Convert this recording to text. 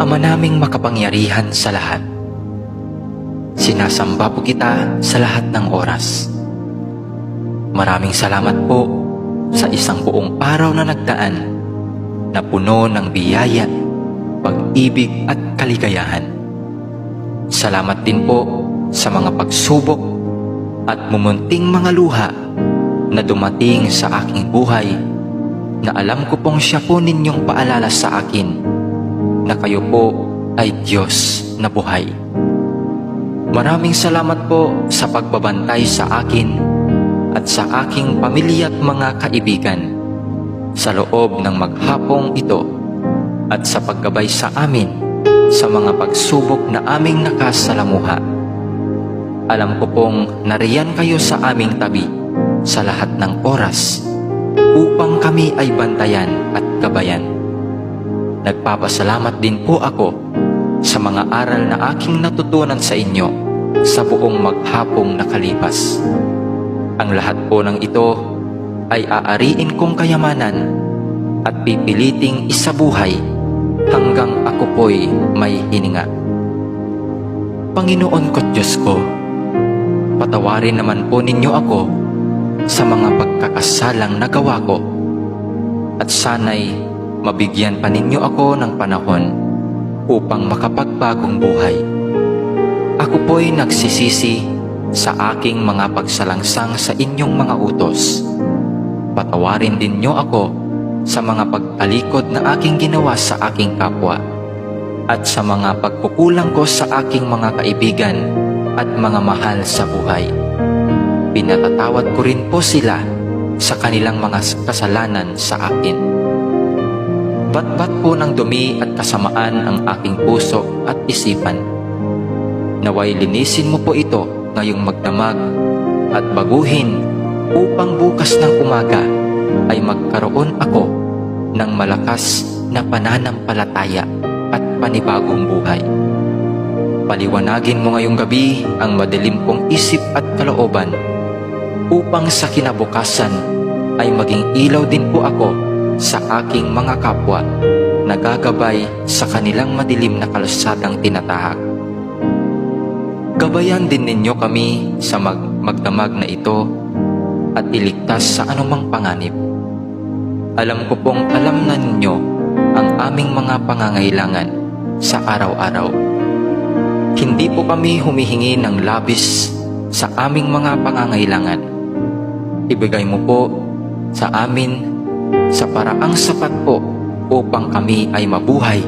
Ama naming makapangyarihan sa lahat, sinasamba po kita sa lahat ng oras. Maraming salamat po sa isang buong araw na nagdaan na puno ng biyaya, pag-ibig at kaligayahan. Salamat din po sa mga pagsubok at mumunting mga luha na dumating sa aking buhay, na alam ko pong siya po ninyong paalala sa akin na kayo po ay Diyos na buhay. Maraming salamat po sa pagbabantay sa akin at sa aking pamilya at mga kaibigan sa loob ng maghapong ito, at sa paggabay sa amin sa mga pagsubok na aming nakasalamuha. Alam ko pong nariyan kayo sa aming tabi sa lahat ng oras upang kami ay bantayan at gabayan. Nagpapasalamat din po ako sa mga aral na aking natutunan sa inyo sa buong maghapong nakalipas. Ang lahat po ng ito ay aariin kong kayamanan at pipiliting isabuhay hanggang ako po'y may hininga. Panginoon ko't Diyos ko, patawarin naman po ninyo ako sa mga pagkakasalang nagawa ko, at sana'y mabigyan pa ninyo ako ng panahon upang makapagbagong buhay. Ako po'y nagsisisi sa aking mga pagsalangsang sa inyong mga utos. Patawarin din niyo ako sa mga pagtalikod na aking ginawa sa aking kapwa, at sa mga pagkukulang ko sa aking mga kaibigan at mga mahal sa buhay. Pinatatawad ko rin po sila sa kanilang mga kasalanan sa akin. Batbat po ng dumi at kasamaan ang aking puso at isipan. Naway linisin mo po ito ngayong magdamag at baguhin upang bukas ng umaga ay magkaroon ako ng malakas na pananampalataya at panibagong buhay. Paliwanagin mo ngayong gabi ang madilim kong isip at kalooban upang sa kinabukasan ay maging ilaw din po ako sa aking mga kapwa na gagabay sa kanilang madilim na kalsadang tinatahak. Gabayan din ninyo kami sa magdamag na ito at iligtas sa anumang panganib. Alam ko pong alam na ninyo ang aming mga pangangailangan sa araw-araw. Hindi po kami humihingi ng labis sa aming mga pangangailangan. Ibigay mo po sa amin sa paraang sapat po upang kami ay mabuhay.